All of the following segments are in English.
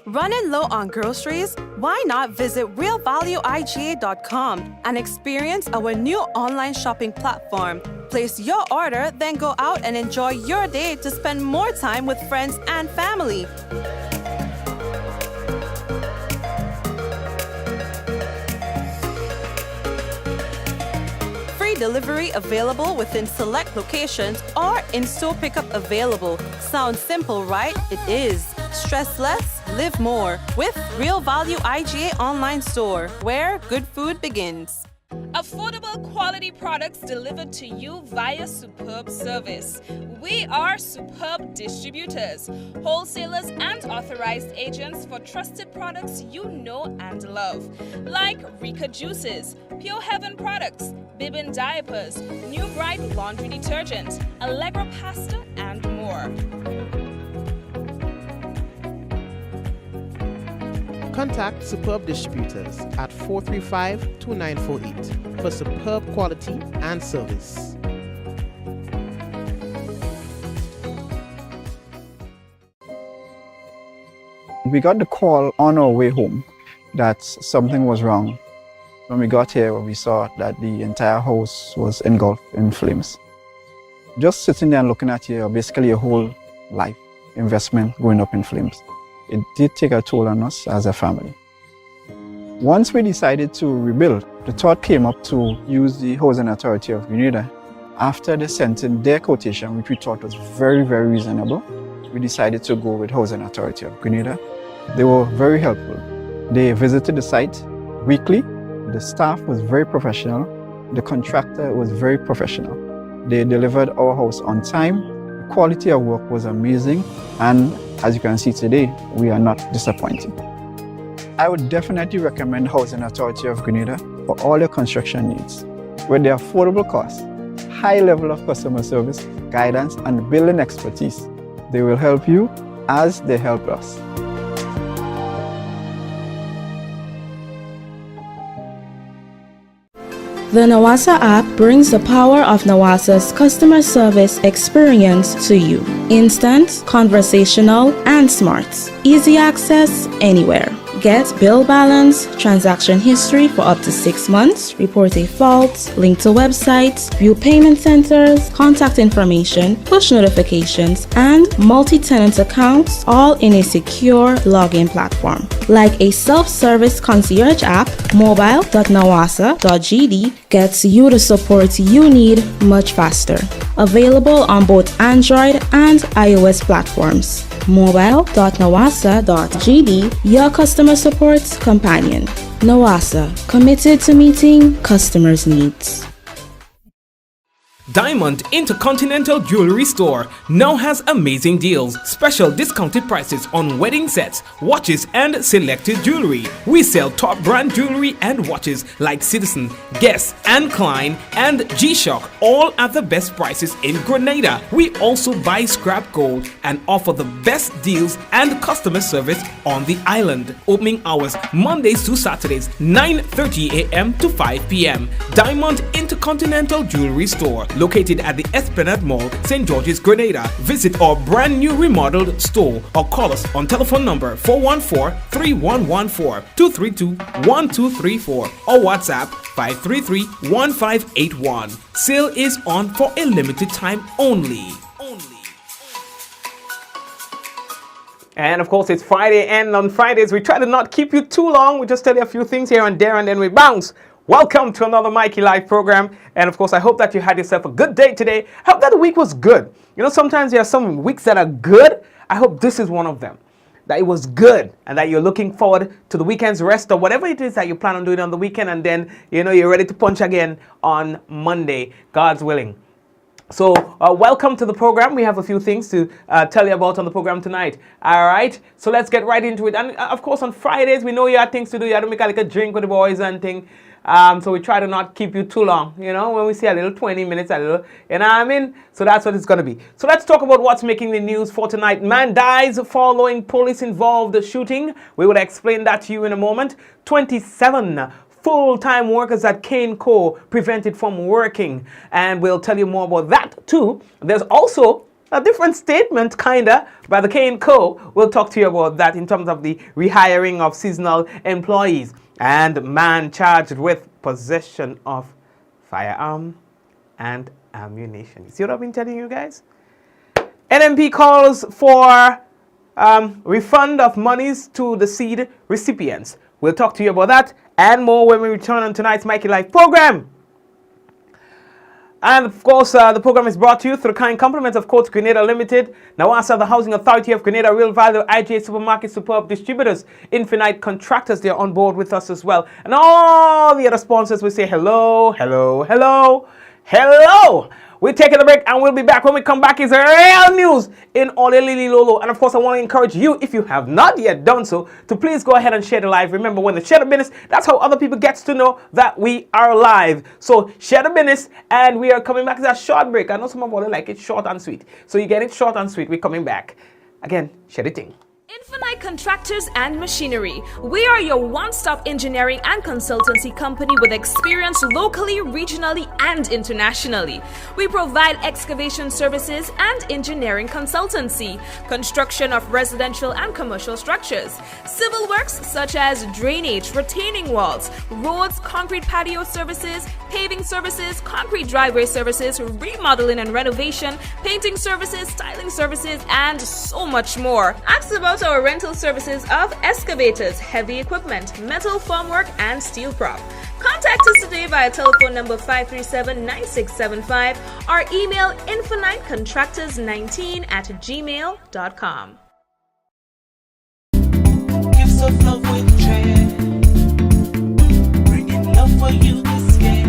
Running low on groceries? Why not visit realvalueiga.com and experience our new online shopping platform? Place your order, then go out and enjoy your day to spend more time with friends and family. Free delivery available within select locations or in-store pickup available. Sounds simple, right? It is. Stress less, live more with Real Value IGA online store, where good food begins. Affordable quality products delivered to you via superb service. We are superb distributors, wholesalers and authorized agents for trusted products you know and love. Like Rika Juices, Pure Heaven products, Bibin diapers, New Bright laundry detergent, Allegra pasta and more. Contact Superb Distributors at 435-2948 for superb quality and service. We got the call on our way home that something was wrong. When we got here, we saw that the entire house was engulfed in flames. Just sitting there and looking at here, basically a whole life investment going up in flames. It did take a toll on us as a family. Once we decided to rebuild, the thought came up to use the Housing Authority of Grenada. After they sent in their quotation, which we thought was very, very reasonable, we decided to go with Housing Authority of Grenada. They were very helpful. They visited the site weekly. The staff was very professional. The contractor was very professional. They delivered our house on time. The quality of work was amazing. And as you can see today, we are not disappointed. I would definitely recommend Housing Authority of Grenada for all your construction needs. With their affordable costs, high level of customer service, guidance, and building expertise, they will help you as they help us. The Nawasa app brings the power of Nawasa's customer service experience to you. Instant, conversational, and smart. Easy access anywhere. Get bill balance, transaction history for up to 6 months, report a fault, link to websites, view payment centers, contact information, push notifications, and multi-tenant accounts, all in a secure login platform. Like a self-service concierge app, mobile.nawasa.gd gets you the support you need much faster. Available on both Android and iOS platforms. mobile.nawasa.gd, your customer support companion. Nawasa, committed to meeting customers' needs. Diamond Intercontinental Jewelry Store now has amazing deals, special discounted prices on wedding sets, watches and selected jewelry. We sell top brand jewelry and watches like Citizen, Guess and Klein and G-Shock, all at the best prices in Grenada. We also buy scrap gold and offer the best deals and customer service on the island. Opening hours Mondays to Saturdays 9:30 a.m. to 5 p.m. Diamond Intercontinental Jewelry Store, located at the Esplanade Mall, St. George's, Grenada. Visit our brand new remodeled store or call us on telephone number 414-3114, 232-1234 or WhatsApp 533-1581. Sale is on for a limited time only. And of course, it's Friday, and on Fridays we try to not keep you too long. We just tell you a few things here and there, and then we bounce. Welcome to another Mikey Live program. And of course, I hope that you had yourself a good day today. I hope that the week was good. You know, sometimes there are some weeks that are good. I hope this is one of them. That it was good and that you're looking forward to the weekend's rest or whatever it is that you plan on doing on the weekend. And then, you know, you're ready to punch again on Monday, God's willing. So welcome to the program. We have a few things to tell you about on the program tonight. All right, so let's get right into it. And of course, on Fridays, we know you have things to do. You have to make like a drink with the boys and thing. So we try to not keep you too long, you know, when we see a little 20 minutes, a little, you know what I mean? So that's what it's going to be. So let's talk about what's making the news for tonight. Man dies following police-involved shooting. We will explain that to you in a moment. 27 full-time workers at CaneCo prevented from working. And we'll tell you more about that too. There's also a different statement, kinda, by the CaneCo. We'll talk to you about that in terms of the rehiring of seasonal employees. And man charged with possession of firearm and ammunition. You see what I've been telling you guys? NMP calls for refund of monies to the seed recipients. We'll talk to you about that and more when we return on tonight's Mikey Live program. And of course, the program is brought to you through kind compliments of Courts Grenada Limited, Nawasa, the Housing Authority of Grenada, Real Value, IGA Supermarket, Superb Distributors, Infinite Contractors. They're on board with us as well. And all the other sponsors, we say hello, hello, hello, hello. We're taking a break and we'll be back. When we come back, is real news in Olelili Lolo. And of course, I want to encourage you, if you have not yet done so, to please go ahead and share the live. Remember, when the share the business, that's how other people get to know that we are live. So share the business, and we are coming back. It's a short break. I know some of you like it short and sweet. So you get it short and sweet. We're coming back. Again, share the thing. Infinite Contractors and Machinery. We are your one-stop engineering and consultancy company with experience locally, regionally, and internationally. We provide excavation services and engineering consultancy, construction of residential and commercial structures, civil works such as drainage, retaining walls, roads, concrete patio services, paving services, concrete driveway services, remodeling and renovation, painting services, styling services, and so much more. Ask about our rental services of excavators, heavy equipment, metal formwork, and steel prop. Contact us today via telephone number 537-9675 or email infinitecontractors19@gmail.com. Gifts of love with dread, bringing love for you this year.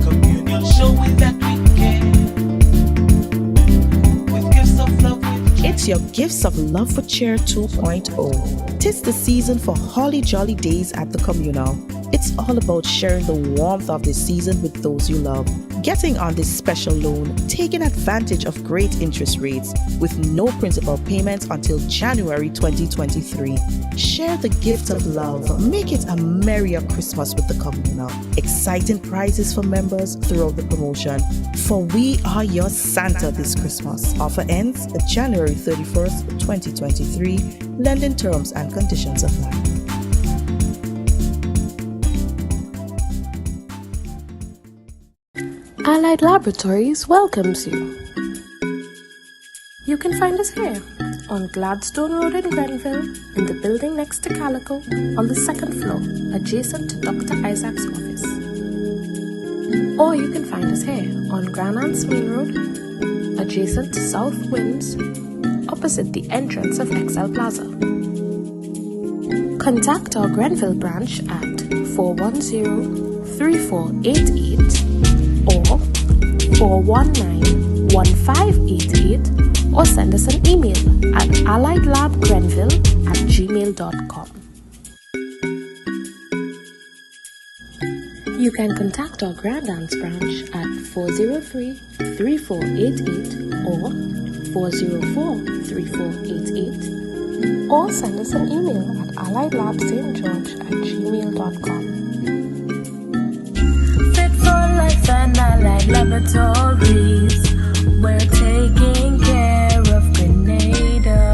Communion showing that we care. With gifts of love with dread. It's your Gifts of Love for Cheer 2.0. 'Tis the season for holly jolly days at the communal. It's all about sharing the warmth of this season with those you love. Getting on this special loan, taking advantage of great interest rates with no principal payments until January 2023. Share the gift of love. Make it a merrier Christmas with the communal. Exciting prizes for members throughout the promotion. For we are your Santa this Christmas. Offer ends January 31st, 2023. Lending terms and conditions apply. Allied Laboratories welcomes you. You can find us here on Gladstone Road in Grenville, in the building next to CaneCo, on the second floor, adjacent to Dr. Isaac's office. Or you can find us here on Grand Anse Main Road, adjacent to South Winds, opposite the entrance of XL Plaza. Contact our Grenville branch at 410-3488 or 419-1588, or send us an email at alliedlabgrenville@gmail.com. You can contact our Grand Anse branch at 403-3488 or 404-3488, or send us an email at alliedlabstgeorge@gmail.com. Life and Allied Laboratories, we're taking care of Grenada.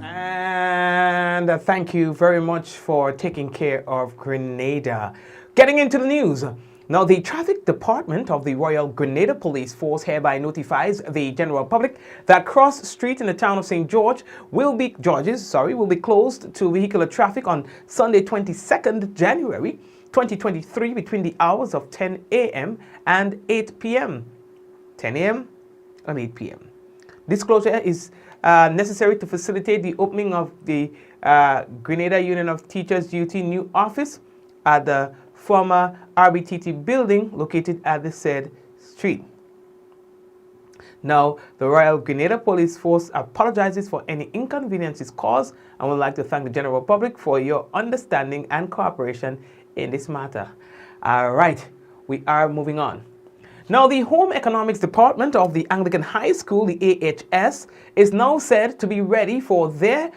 And thank you very much for taking care of Grenada. Getting into the news. Now, the traffic department of the Royal Grenada Police Force hereby notifies the general public that Cross Street in the town of St. George will be closed to vehicular traffic on Sunday, 22nd January 2023 between the hours of 10 a.m. and 8 p.m. 10 a.m. and 8 p.m. This closure is necessary to facilitate the opening of the Grenada Union of Teachers Duty new office at the former RBTT building located at the said street. Now, the Royal Grenada Police Force apologizes for any inconveniences caused and would like to thank the general public for your understanding and cooperation in this matter. All right, we are moving on. Now, the Home Economics Department of the Anglican High School, the AHS, is now said to be ready for their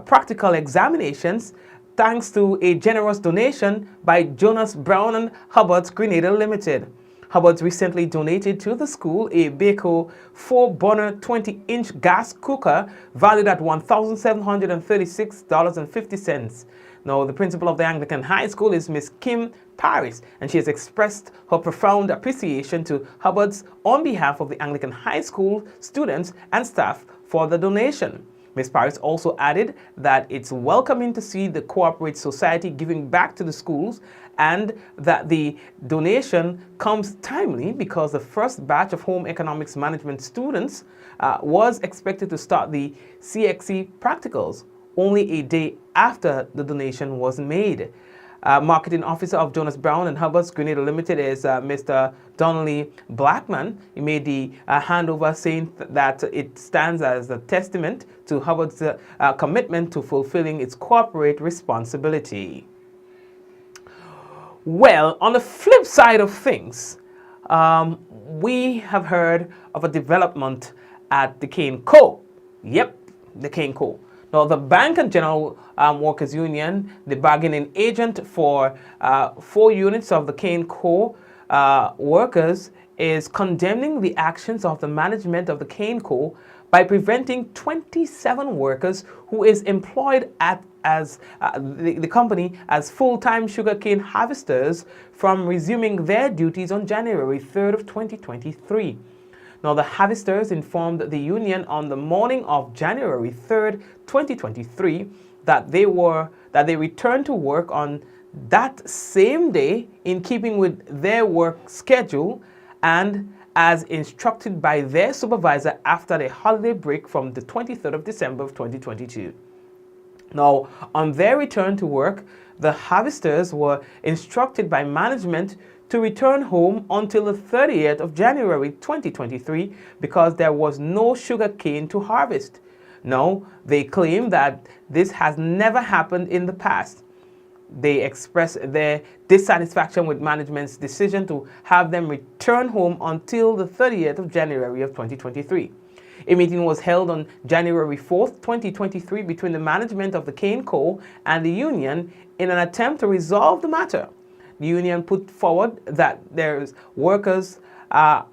practical examinations thanks to a generous donation by Jonas Brown and Hubbard's Grenada Limited. Hubbard's recently donated to the school a Baco 4-burner 20-inch gas cooker valued at $1,736.50. Now, the principal of the Anglican High School is Miss Kim Paris, and she has expressed her profound appreciation to Hubbard's on behalf of the Anglican High School students and staff for the donation. Ms. Paris also added that it's welcoming to see the Cooperative Society giving back to the schools and that the donation comes timely because the first batch of home economics management students was expected to start the CXE practicals only a day after the donation was made. Marketing Officer of Jonas Brown and Hubbard's Grenada Limited is Mr. Donnelly Blackman. He made the handover saying that it stands as a testament to Hubbard's commitment to fulfilling its corporate responsibility. Well, on the flip side of things, we have heard of a development at the CaneCo. Yep, the CaneCo. Now, the Bank and General Workers Union, the bargaining agent for 4 units of the CaneCo workers, is condemning the actions of the management of the CaneCo by preventing 27 workers who is employed as the company as full-time sugarcane harvesters from resuming their duties on January 3rd of 2023. Now, the harvesters informed the union on the morning of January 3rd, 2023, that they returned to work on that same day in keeping with their work schedule and as instructed by their supervisor after the holiday break from the 23rd of December of 2022. Now, on their return to work, the harvesters were instructed by management to return home until the 30th of January 2023 because there was no sugar cane to harvest. Now, they claim that this has never happened in the past. They express their dissatisfaction with management's decision to have them return home until the 30th of January of 2023. A meeting was held on January 4th, 2023 between the management of the CaneCo and the union in an attempt to resolve the matter. The union put forward that workers are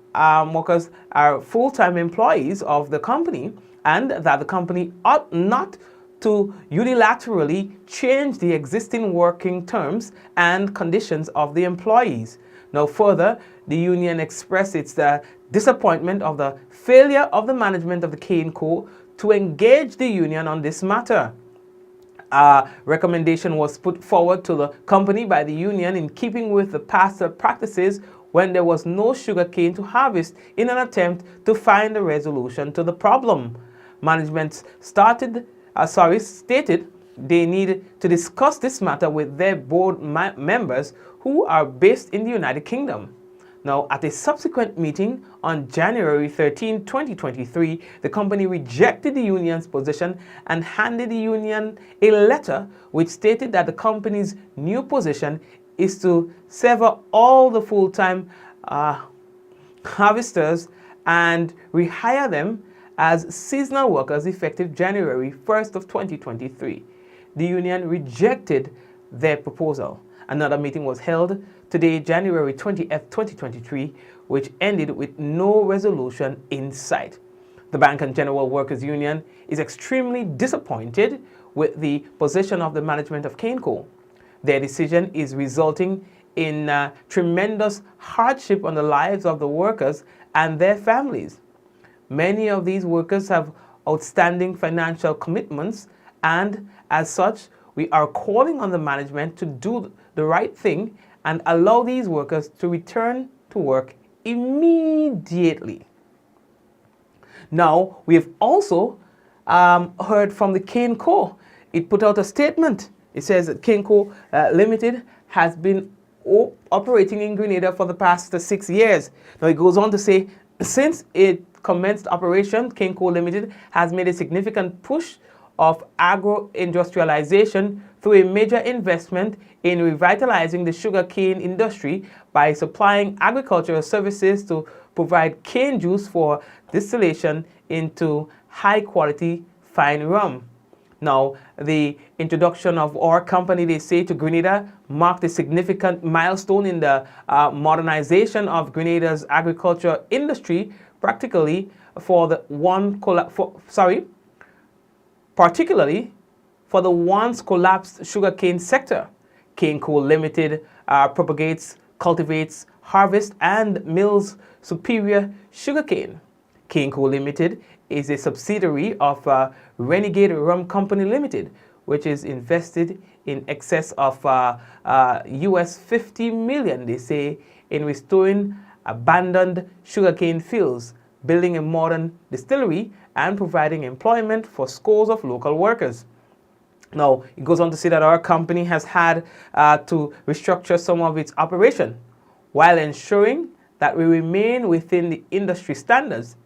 full-time employees of the company and that the company ought not to unilaterally change the existing working terms and conditions of the employees. Now, further, the union expressed its disappointment of the failure of the management of the CaneCo to engage the union on this matter. A recommendation was put forward to the company by the union in keeping with the past practices when there was no sugarcane to harvest in an attempt to find a resolution to the problem. Management stated they needed to discuss this matter with their board members who are based in the United Kingdom. Now, at a subsequent meeting on January 13, 2023, the company rejected the union's position and handed the union a letter which stated that the company's new position is to sever all the full-time harvesters and rehire them as seasonal workers effective January 1st of 2023. The union rejected their proposal. Another meeting was held today, January 20th, 2023, which ended with no resolution in sight. The Bank and General Workers Union is extremely disappointed with the position of the management of CaneCo. Their decision is resulting in tremendous hardship on the lives of the workers and their families. Many of these workers have outstanding financial commitments, and as such, we are calling on the management to do the right thing and allow these workers to return to work immediately. Now, we have also heard from the CaneCo. It put out a statement. It says that CaneCo Limited has been operating in Grenada for the past 6 years. Now, it goes on to say, since it commenced operation, CaneCo Limited has made a significant push of agro-industrialization through a major investment in revitalizing the sugarcane industry by supplying agricultural services to provide cane juice for distillation into high-quality fine rum. Now, the introduction of our company, they say, to Grenada marked a significant milestone in the modernization of Grenada's agriculture industry, particularly for the once collapsed sugarcane sector. CaneCo Limited propagates, cultivates, harvests, and mills superior sugarcane. CaneCo Limited is a subsidiary of Renegade Rum Company Limited, which is invested in excess of US 50 million, they say, in restoring abandoned sugarcane fields, building a modern distillery, and providing employment for scores of local workers. Now, it goes on to say that our company has had to restructure some of its operation while ensuring that we remain within the industry standards.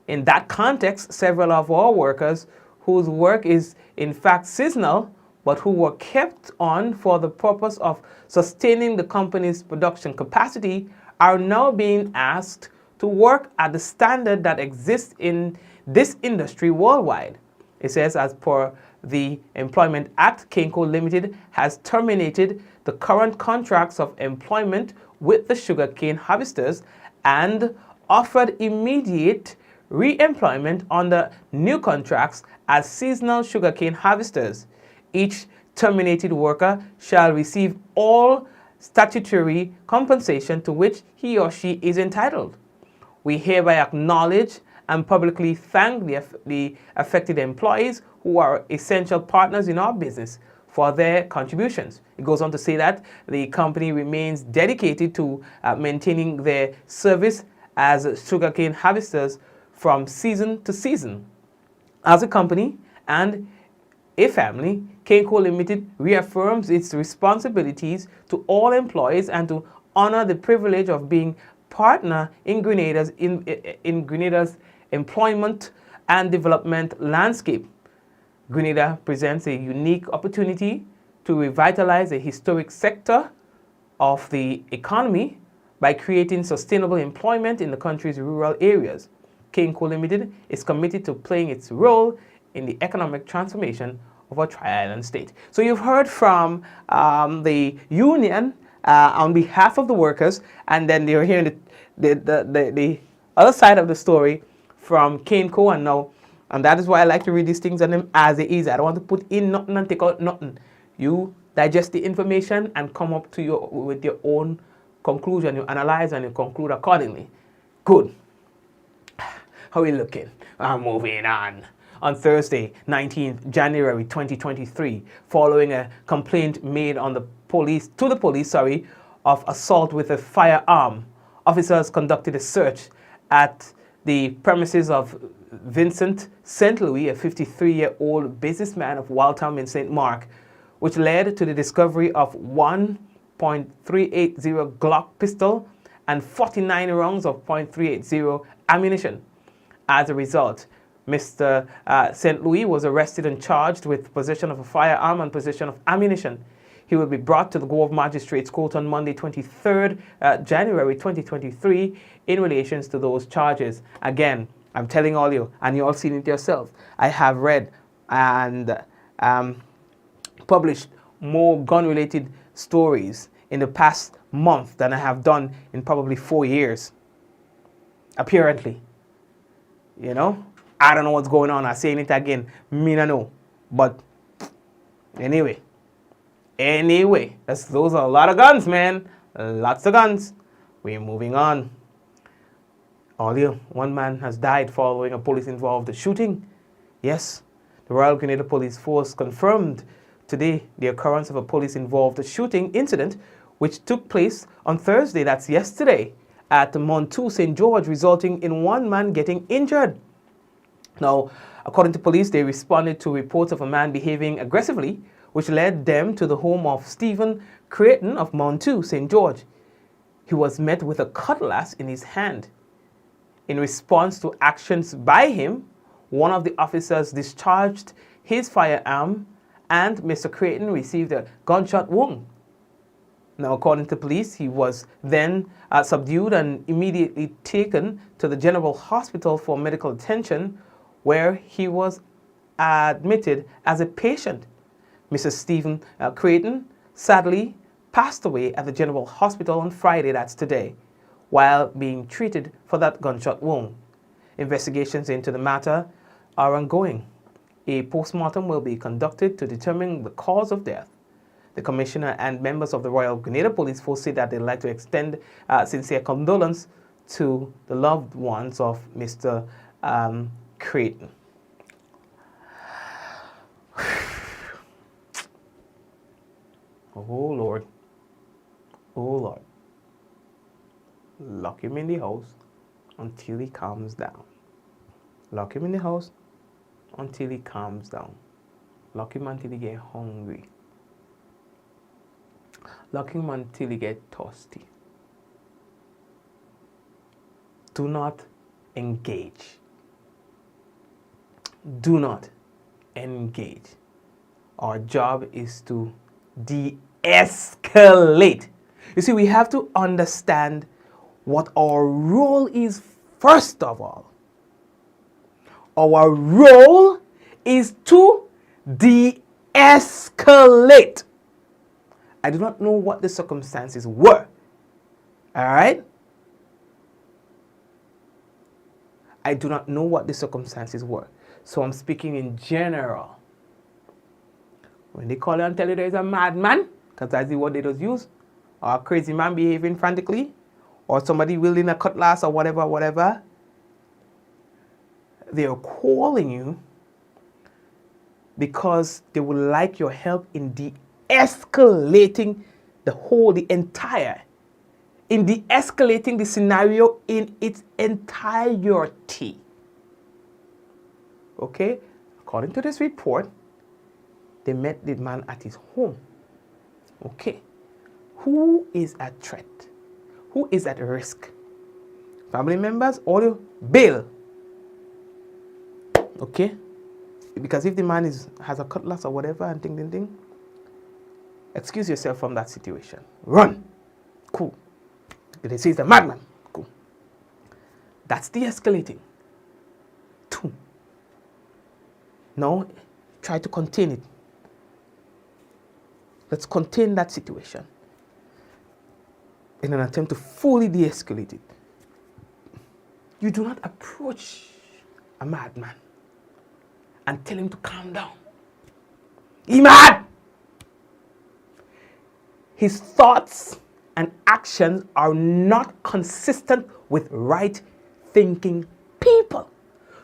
In that context, several of our workers whose work is in fact seasonal, but who were kept on for the purpose of sustaining the company's production capacity, are now being asked to work at the standard that exists in this industry worldwide. It says, as per the Employment Act, CaneCo Limited has terminated the current contracts of employment with the sugarcane harvesters and offered immediate re-employment under new contracts as seasonal sugarcane harvesters. Each terminated worker shall receive all statutory compensation to which he or she is entitled. We hereby acknowledge and publicly thank the affected employees who are essential partners in our business for their contributions. It goes on to say that the company remains dedicated to maintaining their service as sugarcane harvesters from season to season. As a company and a family, CaneCo Limited reaffirms its responsibilities to all employees and to honor the privilege of being partner in Grenada's employment and development landscape. Grenada presents a unique opportunity to revitalize a historic sector of the economy by creating sustainable employment in the country's rural areas. CaneCo Limited is committed to playing its role in the economic transformation of our tri-island state. So you've heard from the union on behalf of the workers, and then you're hearing the other side of the story from CaneCo, and that is why I like to read these things on them as it is. I don't want to put in nothing and take out nothing. You digest the information and come up to with your own conclusion. You analyze and you conclude accordingly. Good. How are we looking? I'm moving on. On Thursday, 19th January 2023, following a complaint made to the police of assault with a firearm, officers conducted a search at the premises of Vincent St. Louis, a 53-year-old businessman of Waltham in St. Mark, which led to the discovery of 1.380 Glock pistol and 49 rounds of .380 ammunition. As a result, Mr. St. Louis was arrested and charged with possession of a firearm and possession of ammunition. He will be brought to the Grove Magistrates Court on Monday, 23rd January 2023 in relation to those charges. Again, I'm telling all you, and you all seen it yourself, I have read and published more gun-related stories in the past month than I have done in probably 4 years. Apparently. You know? I don't know what's going on. I'm saying it again. Me no know. But anyway, those are a lot of guns, man. Lots of guns. We're moving on. Earlier, one man has died following a police-involved shooting. Yes, the Royal Grenada Police Force confirmed today the occurrence of a police-involved shooting incident which took place on Thursday, that's yesterday, at Montu, St. George, resulting in one man getting injured. Now, according to police, they responded to reports of a man behaving aggressively, which led them to the home of Stephen Creighton of Montu, St. George. He was met with a cutlass in his hand. In response to actions by him, one of the officers discharged his firearm and Mr. Creighton received a gunshot wound. Now, according to police, he was then subdued and immediately taken to the General Hospital for medical attention, where he was admitted as a patient. Mrs. Stephen Creighton sadly passed away at the General Hospital on Friday, that's today, while being treated for that gunshot wound. Investigations into the matter are ongoing. A postmortem will be conducted to determine the cause of death. The Commissioner and members of the Royal Grenada Police Force said that they'd like to extend sincere condolence to the loved ones of Mr. Creighton. Oh, Lord. Oh, Lord. Lock him in the house until he calms down. Lock him in the house until he calms down. Lock him until he get hungry. Lock him until he get thirsty. Do not engage. Do not engage. Our job is to de-escalate. You see, we have to understand what our role is first of all. Our role is to de-escalate. I do not know what the circumstances were. All right? I do not know what the circumstances were. So I'm speaking in general. When they call you and tell you there's a madman, because that's the word they just use, or a crazy man behaving frantically, or somebody wielding a cutlass or whatever, they are calling you because they would like your help in de-escalating in de-escalating the scenario in its entirety. Okay? According to this report, they met the man at his home. Okay. Who is at threat? Who is at risk? Family members or bail? Okay? Because if the man has a cutlass or whatever and ding, excuse yourself from that situation. Run. Cool. They say it's a madman. Cool. That's de-escalating. 2. Now, try to contain it. Let's contain that situation in an attempt to fully de-escalate it. You do not approach a madman and tell him to calm down. He's mad! His thoughts and actions are not consistent with right-thinking people.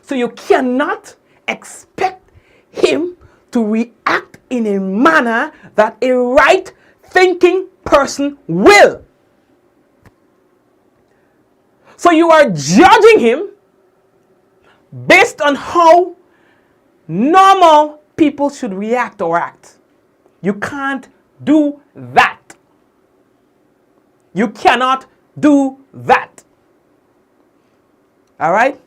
So you cannot expect him to react in a manner that a right-thinking person will. So you are judging him based on how normal people should react or act. You can't do that. You cannot do that. All right?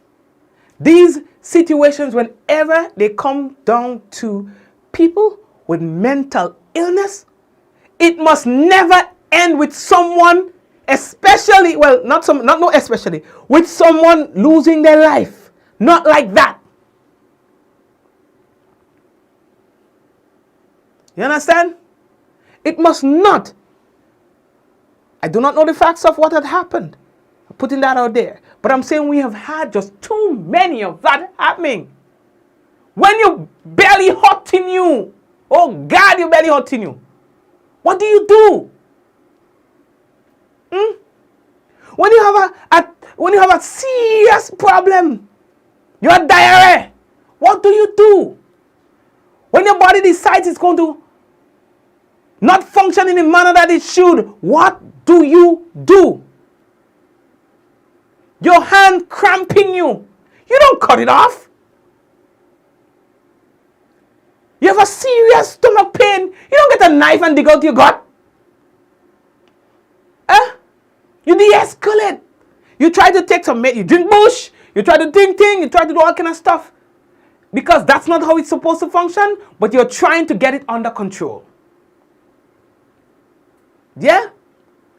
These situations, whenever they come down to people with mental illness, it must never end with someone, especially, well, especially, with someone losing their life. Not like that. You understand? It must not. I do not know the facts of what had happened. I'm putting that out there. But I'm saying we have had just too many of that happening. When your belly hot in you, oh God, your belly hot in you, what do you do? When you have a serious problem, you have diarrhea, what do you do? When your body decides it's going to not function in the manner that it should, what do you do? Your hand cramping you, you don't cut it off. You have a serious stomach pain, you don't get a knife and dig out your gut. You de-escalate. You try to take some, you drink bush, you try to drink thing, you try to do all kind of stuff. Because that's not how it's supposed to function, but you're trying to get it under control. Yeah?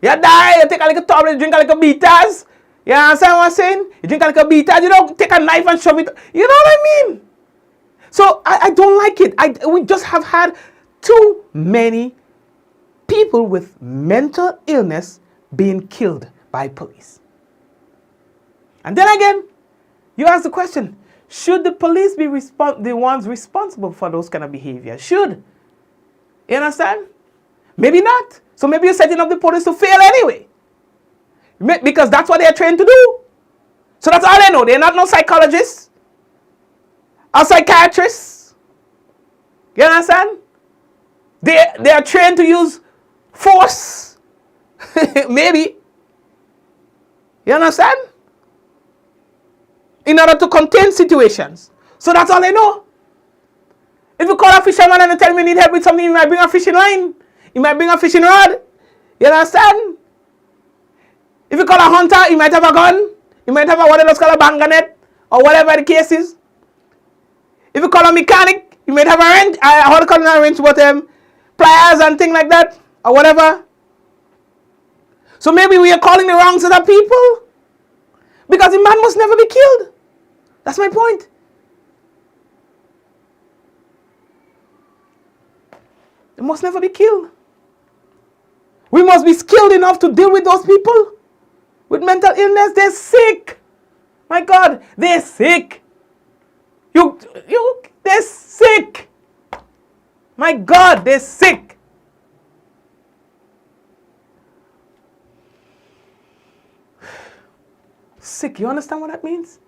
You die, you take a little tablet, you drink a little beaters. You understand what I'm saying? You drink a little beaters, you don't take a knife and shove it. You know what I mean? So I don't like it. We just have had too many people with mental illness being killed by police. And then again, you ask the question, should the police be the ones responsible for those kind of behavior? Should. You understand? Maybe not. So maybe you're setting up the police to fail anyway. Because that's what they're trained to do. So that's all they know. They're not no psychologists or psychiatrists. You understand? They are trained to use force. Maybe. You understand? In order to contain situations. So that's all they know. If you call a fisherman and they tell me you need help with something, you might bring a fishing line. You might bring a fishing rod. You understand? If you call a hunter, you might have a gun. You might have a what else called a banganet or whatever the case is. If you call a mechanic, you might have a wrench, how do you call it a wrench, but pliers and things like that or whatever. So maybe we are calling the wrong set of people because the man must never be killed. That's my point. They must never be killed. We must be skilled enough to deal with those people with mental illness. They're sick. My God, they're sick. They're sick. My God, they're sick. Sick, you understand what that means?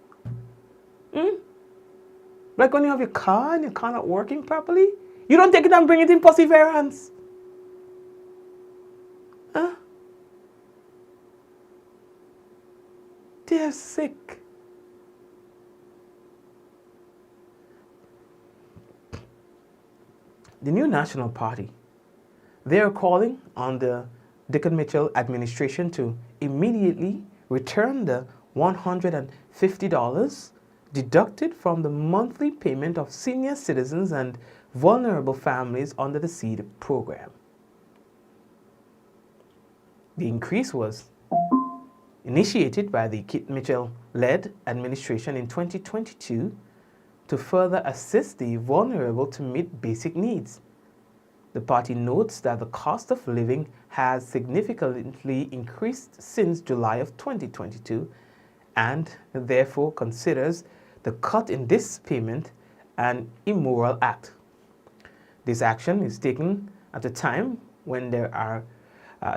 Like when you have your car and your car not working properly, you don't take it and bring it in perseverance. Huh? They're sick. The new National Party, they are calling on the Dickon Mitchell administration to immediately return the $150 deducted from the monthly payment of senior citizens and vulnerable families under the SEED program. The increase was initiated by the Kit Mitchell-led administration in 2022 to further assist the vulnerable to meet basic needs. The party notes that the cost of living has significantly increased since July of 2022 and therefore considers the cut in this payment an immoral act. This action is taken at a time when there are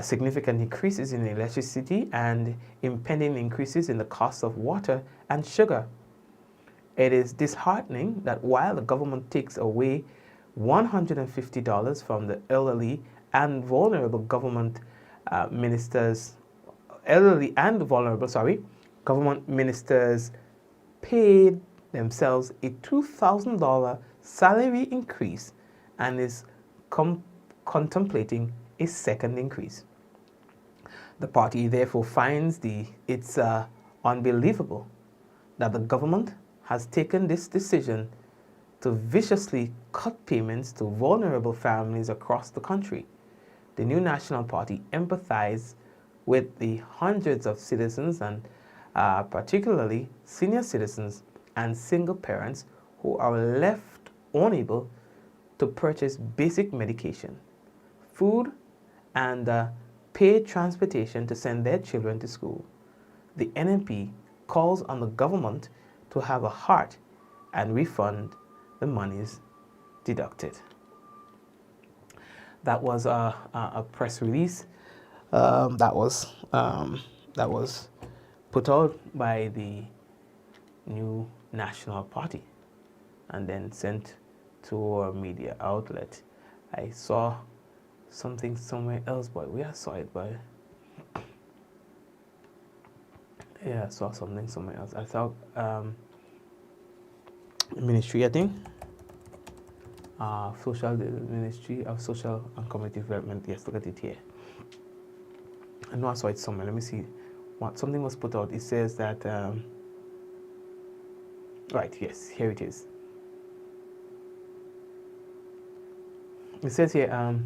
significant increases in electricity and impending increases in the cost of water and sugar. It is disheartening that while the government takes away $150 from the elderly and vulnerable government ministers paid themselves a $2,000 salary increase and is contemplating a second increase. The party therefore finds it's unbelievable that the government has taken this decision to viciously cut payments to vulnerable families across the country. The New National Party empathizes with the hundreds of citizens and particularly senior citizens and single parents who are left unable to purchase basic medication, food, and pay transportation to send their children to school. The NNP calls on the government to have a heart and refund the monies deducted. That was a press release that was put out by the New National Party and then sent to a media outlet. I saw something somewhere else, but where I saw it, but yeah, I saw something somewhere else. I thought ministry, I think. Ministry of Social and Community Development. Yes, look at it here. I know I saw it somewhere. Let me see. What something was put out. It says that. Right. Yes. Here it is. It says here.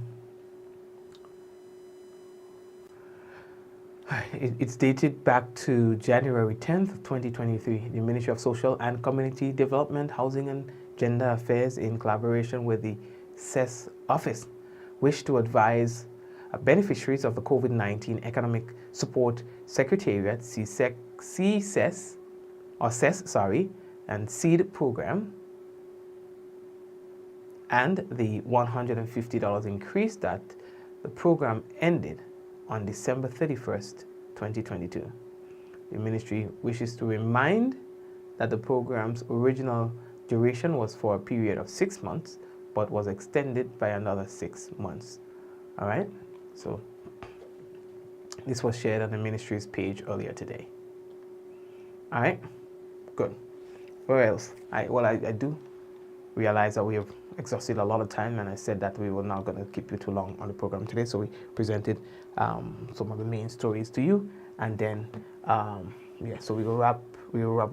It's dated back to January 10th, 2023. The Ministry of Social and Community Development, Housing and Gender Affairs, in collaboration with the CES office, wish to advise beneficiaries of the COVID-19 Economic Support Secretariat, CES, and SEED program, and the $150 increase that the program ended on December 31st, 2022. The ministry wishes to remind that the program's original duration was for a period of 6 months, but was extended by another 6 months. All right, so this was shared on the ministry's page earlier today. All right, good. Where else? I do realize that we have exhausted a lot of time, and I said that we were not going to keep you too long on the program today, so we presented some of the main stories to you, and then so we will wrap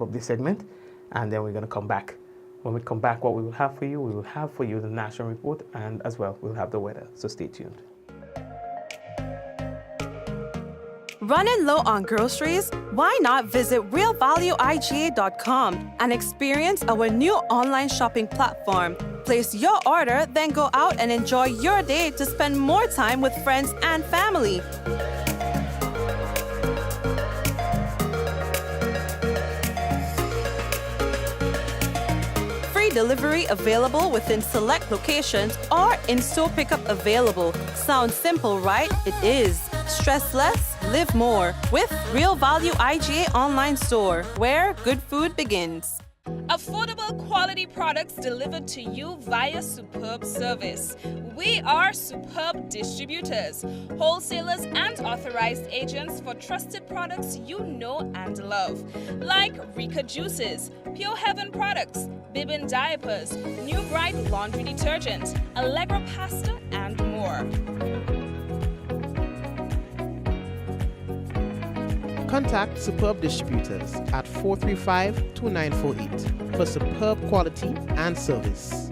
up this segment, and then we're going to come back. When we come back, what we will have for you, the national report, and as well we'll have the weather, so stay tuned. Running low on groceries? Why not visit realvalueiga.com and experience our new online shopping platform? Place your order, then go out and enjoy your day to spend more time with friends and family. Free delivery available within select locations or in-store pickup available. Sounds simple, right? It is. Stress less, live more with Real Value IGA online store, where good food begins. Affordable quality products delivered to you via superb service. We are superb distributors, wholesalers and authorized agents for trusted products you know and love. Like Rika Juices, Pure Heaven products, Bibin diapers, New Bright laundry detergent, Allegra pasta and more. Contact Superb Distributors at 435-2948 for superb quality and service.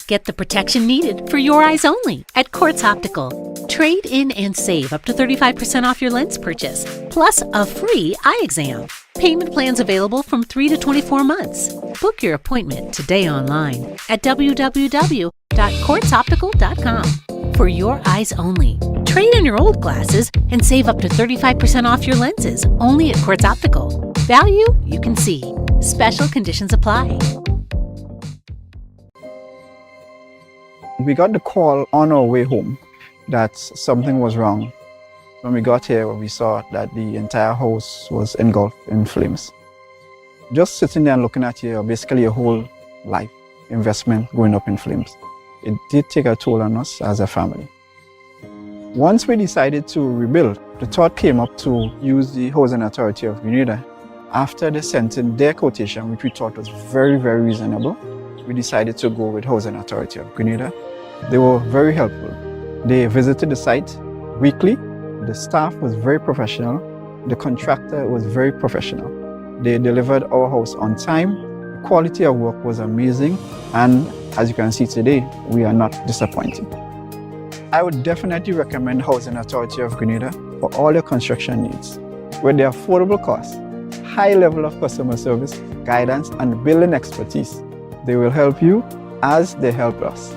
Get the protection needed for your eyes only at Quartz Optical. Trade in and save up to 35% off your lens purchase, plus a free eye exam. Payment plans available from 3 to 24 months. Book your appointment today online at www.quartzoptical.com. For your eyes only. Trade in your old glasses and save up to 35% off your lenses only at Quartz Optical. Value you can see. Special conditions apply. We got the call on our way home that something was wrong. When we got here, we saw that the entire house was engulfed in flames. Just sitting there and looking at basically your whole life investment going up in flames. It did take a toll on us as a family. Once we decided to rebuild, the thought came up to use the Housing Authority of Grenada. After they sent in their quotation, which we thought was very, very reasonable, we decided to go with Housing Authority of Grenada. They were very helpful. They visited the site weekly. The staff was very professional. The contractor was very professional. They delivered our house on time. The quality of work was amazing. And as you can see today, we are not disappointed. I would definitely recommend Housing Authority of Grenada for all your construction needs. With their affordable costs, high level of customer service, guidance, and building expertise. They will help you as they help us.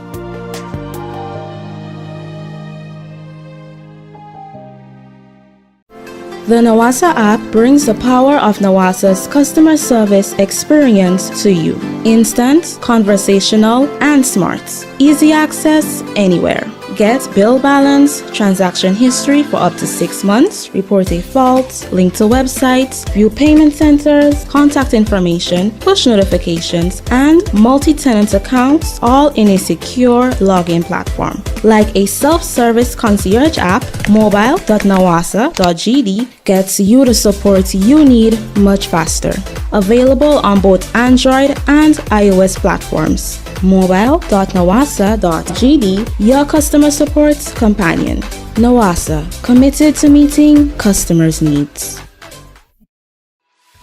The Nawasa app brings the power of Nawasa's customer service experience to you. Instant, conversational, and smart. Easy access anywhere. Get bill balance, transaction history for up to 6 months, report a fault, link to websites, view payment centers, contact information, push notifications, and multi-tenant accounts, all in a secure login platform. Like a self-service concierge app, mobile.nawasa.gd gets you the support you need much faster. Available on both Android and iOS platforms. Mobile.nawasa.gd, your customer support companion. Nawasa, committed to meeting customers' needs.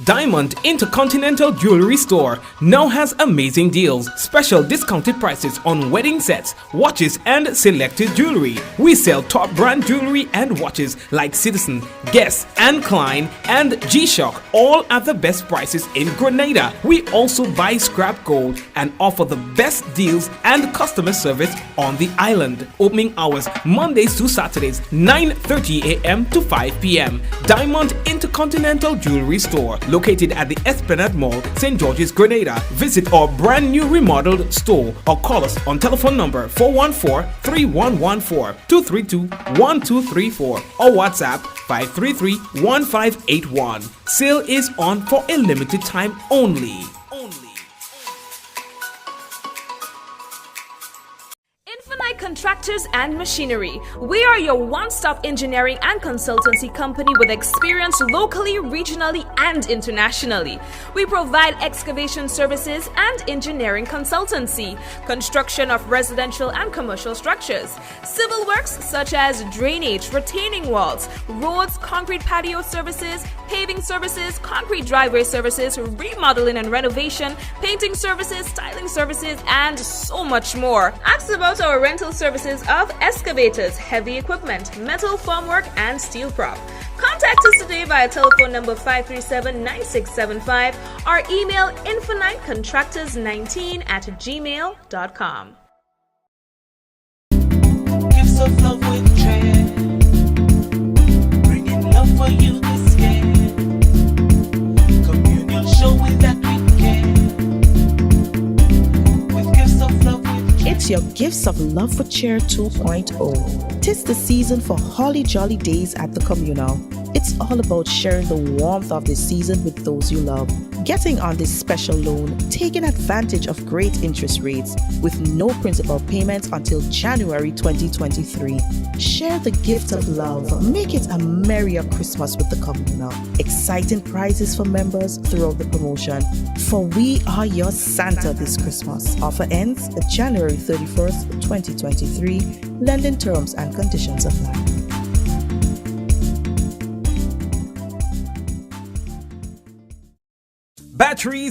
Diamond Intercontinental Jewelry Store now has amazing deals, special discounted prices on wedding sets, watches, and selected jewelry. We sell top brand jewelry and watches like Citizen, Guess, and Klein, and G-Shock, all at the best prices in Grenada. We also buy scrap gold and offer the best deals and customer service on the island. Opening hours Mondays to Saturdays, 9:30 a.m. to 5 p.m. Diamond Intercontinental Jewelry Store, located at the Esplanade Mall, St. George's, Grenada. Visit our brand new remodeled store or call us on telephone number 414-3114, 232-1234 or WhatsApp 533-1581. Sale is on for a limited time only. Infinite Contractors and Machinery. We are your one-stop engineering and consultancy company with experience locally, regionally, and internationally. We provide excavation services and engineering consultancy, construction of residential and commercial structures, civil works such as drainage, retaining walls, roads, concrete patio services, paving services, concrete driveway services, remodeling and renovation, painting services, styling services, and so much more. Ask about our rental services of excavators, heavy equipment, metal formwork, and steel prop. Contact us today via telephone number 537-9675 or email infinitecontractors19@gmail.com. Gifts of love with dread, bringing love for you this year. Communion showing that we care. With gifts of love with It's your Gifts of Love for Cheer 2.0. 'Tis the season for holly jolly days at the communal. It's all about sharing the warmth of this season with those you love. Getting on this special loan, taking advantage of great interest rates with no principal payments until January 2023. Share the gift of love. Make it a merrier Christmas with the communal. Exciting prizes for members throughout the promotion. For we are your Santa this Christmas. Offer ends January 31st, 2023. Lending terms and conditions apply.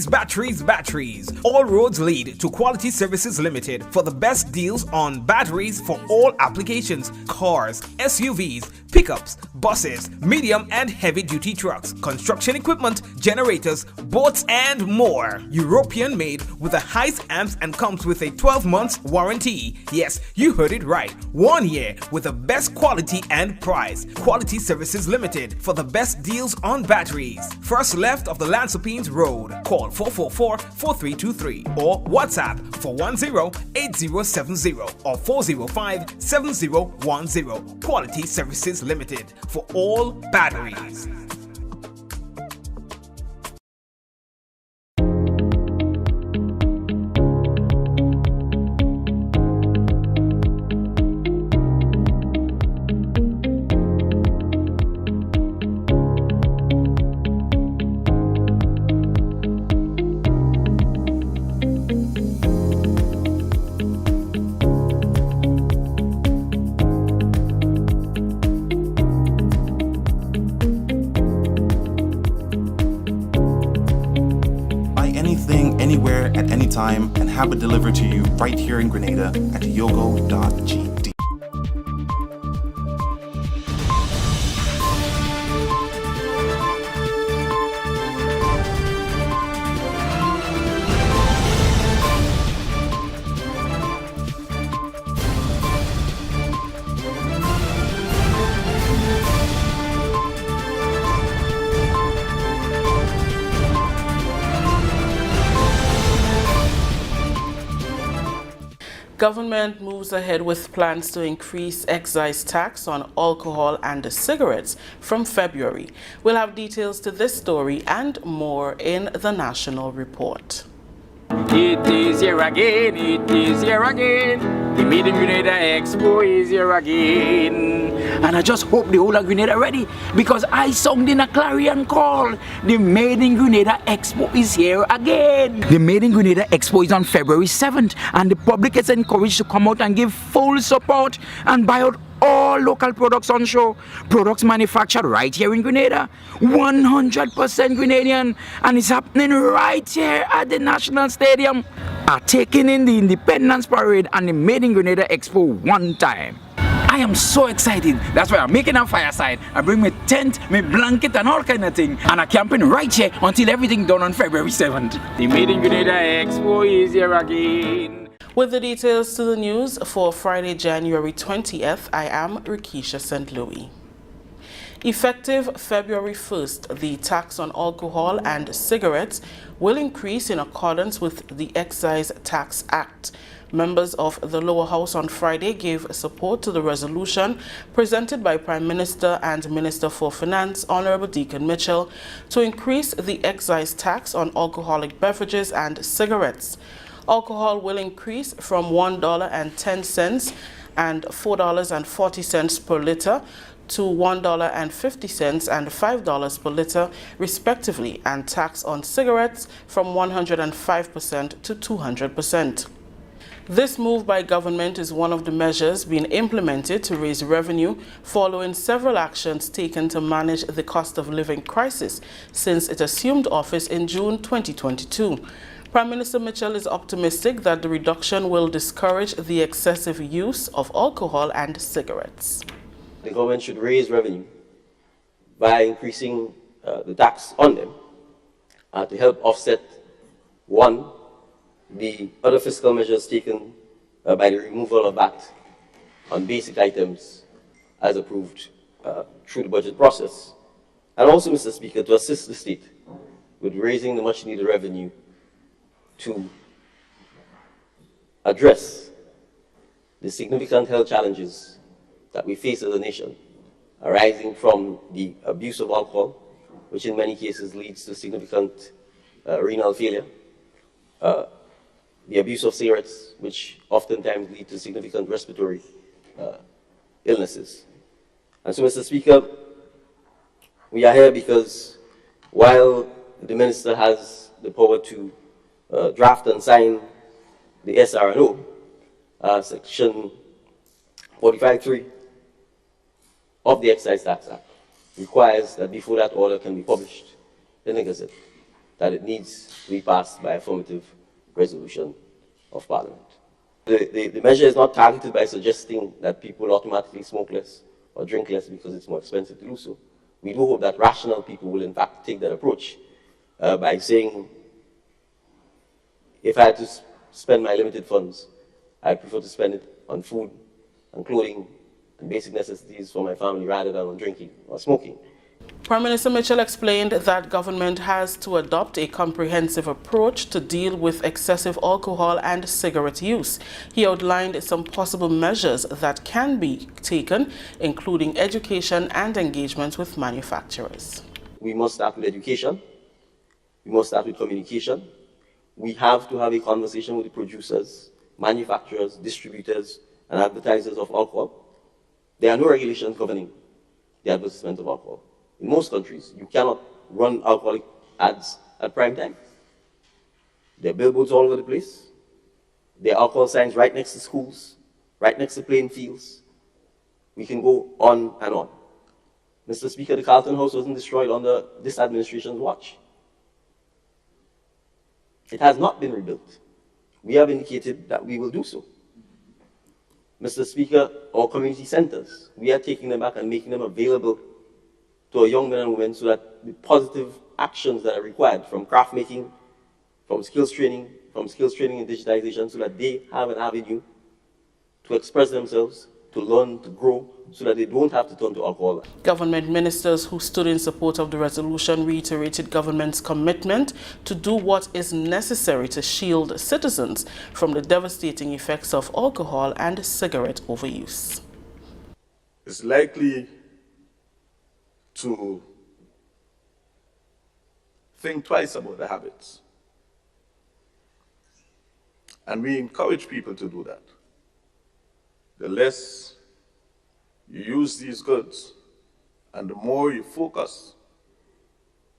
Batteries. All roads lead to Quality Services Limited for the best deals on batteries for all applications: cars, SUVs, pickups, buses, medium and heavy duty trucks, construction equipment, generators, boats, and more. European made with the highest amps and comes with a 12 months warranty. Yes, you heard it right. 1 year with the best quality and price. Quality Services Limited for the best deals on batteries. First left of the Recipients Road. Call 444-4323 or WhatsApp 410-8070 or 405-7010. Quality Services Limited for all batteries. Anywhere at any time and have it delivered to you right here in Grenada at yogo.gd. Government moves ahead with plans to increase excise tax on alcohol and cigarettes from February. We'll have details to this story and more in the National Report. It is here again, it is here again. The Made in Grenada Expo is here again. And I just hope the whole of Grenada ready, because I sung in a clarion call. The Made in Grenada Expo is here again. The Made in Grenada Expo is on February 7th, and the public is encouraged to come out and give full support and buy out all local products on show. Products manufactured right here in Grenada, 100% Grenadian, and it's happening right here at the National Stadium. Are taking in the Independence Parade and the Made in Grenada Expo one time. I am so excited. That's why I'm making a fireside. I bring my tent, my blanket and all kind of thing, and I'm camping right here until everything done on February 7th. The Made in Grenada Expo is here again. With the details to the news for Friday, January 20th, I am Rikisha St. Louis. Effective February 1st, the tax on alcohol and cigarettes will increase in accordance with the Excise Tax Act. Members of the lower house on Friday gave support to the resolution presented by Prime Minister and Minister for Finance, Honorable Deacon Mitchell, to increase the excise tax on alcoholic beverages and cigarettes. Alcohol will increase from $1.10 and $4.40 per liter to $1.50 and $5 per liter, respectively, and tax on cigarettes from 105% to 200%. This move by government is one of the measures being implemented to raise revenue following several actions taken to manage the cost of living crisis since it assumed office in June 2022. Prime Minister Mitchell is optimistic that the reduction will discourage the excessive use of alcohol and cigarettes. The government should raise revenue by increasing the tax on them to help offset, one, the other fiscal measures taken by the removal of VAT on basic items as approved through the budget process. And also, Mr. Speaker, to assist the state with raising the much needed revenue to address the significant health challenges that we face as a nation arising from the abuse of alcohol, which in many cases leads to significant renal failure, the abuse of cigarettes, which oftentimes lead to significant respiratory illnesses. And so, Mr. Speaker, we are here because while the Minister has the power to draft and sign the SRNO, Section 45.3 of the Excise Tax Act requires that before that order can be published in the Gazette, that it needs to be passed by affirmative resolution of Parliament. The measure is not targeted by suggesting that people automatically smoke less or drink less because it's more expensive to do so. We do hope that rational people will in fact take that approach by saying, if I had to spend my limited funds, I prefer to spend it on food and clothing and basic necessities for my family rather than on drinking or smoking. Prime Minister Mitchell explained that government has to adopt a comprehensive approach to deal with excessive alcohol and cigarette use. He outlined some possible measures that can be taken, including education and engagement with manufacturers. We must start with education. We must start with communication. We have to have a conversation with the producers, manufacturers, distributors, and advertisers of alcohol. There are no regulations governing the advertisement of alcohol. In most countries, you cannot run alcoholic ads at prime time. There are billboards all over the place. There are alcohol signs right next to schools, right next to playing fields. We can go on and on. Mr. Speaker, the Carlton House wasn't destroyed under this administration's watch. It has not been rebuilt. We have indicated that we will do so. Mr. Speaker, our community centers, we are taking them back and making them available to our young men and women so that the positive actions that are required from craft making, from skills training and digitization, so that they have an avenue to express themselves to learn, to grow, so that they don't have to turn to alcohol. Government ministers who stood in support of the resolution reiterated government's commitment to do what is necessary to shield citizens from the devastating effects of alcohol and cigarette overuse. It's likely to think twice about the habits. And we encourage people to do that. The less you use these goods and the more you focus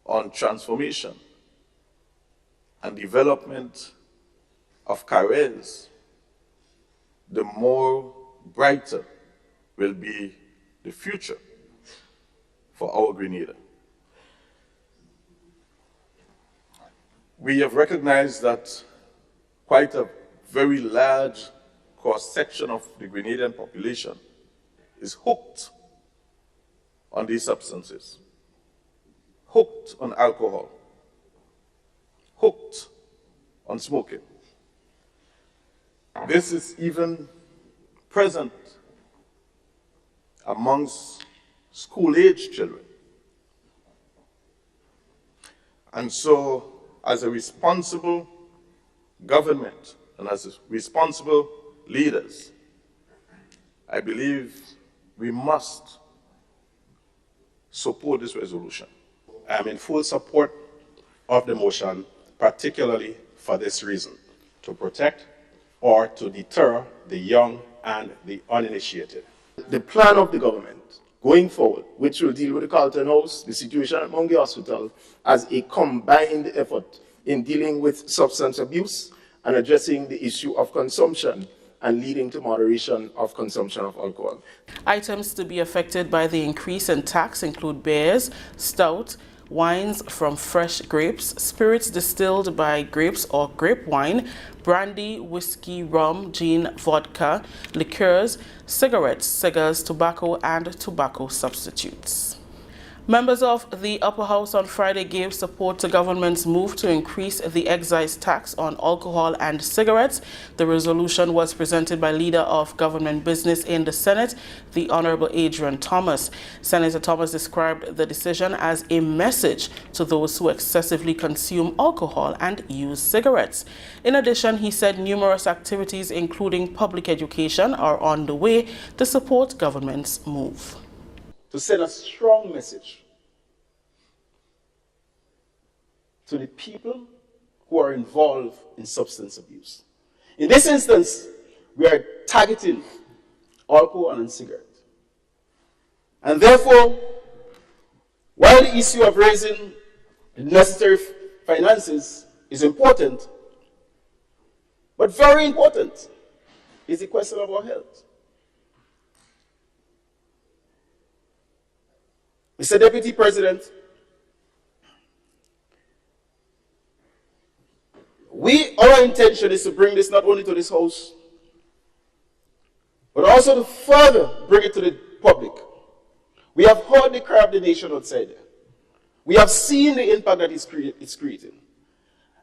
on transformation and development of careers, the more brighter will be the future for our Grenada. We have recognized that quite a very large cross-section of the Grenadian population is hooked on these substances, hooked on alcohol, hooked on smoking. This is even present amongst school-age children. And so, as a responsible government and as responsible leaders, I believe we must support this resolution. I'm in full support of the motion, particularly for this reason, to protect or to deter the young and the uninitiated. The plan of the government going forward, which will deal with the Carlton House, the situation at Mungie Hospital, as a combined effort in dealing with substance abuse and addressing the issue of consumption and leading to moderation of consumption of alcohol. Items to be affected by the increase in tax include beers, stout, wines from fresh grapes, spirits distilled by grapes or grape wine, brandy, whiskey, rum, gin, vodka, liqueurs, cigarettes, cigars, tobacco, and tobacco substitutes. Members of the Upper House on Friday gave support to government's move to increase the excise tax on alcohol and cigarettes. The resolution was presented by leader of government business in the Senate, the Honorable Adrian Thomas. Senator Thomas described the decision as a message to those who excessively consume alcohol and use cigarettes. In addition, he said numerous activities, including public education, are on the way to support government's move. To send a strong message to the people who are involved in substance abuse. In this instance, we are targeting alcohol and cigarettes. And therefore, while the issue of raising the necessary finances is important, but very important is the question of our health. Mr. Deputy President, our intention is to bring this not only to this House, but also to further bring it to the public. We have heard the cry of the nation outside there. We have seen the impact that it's creating.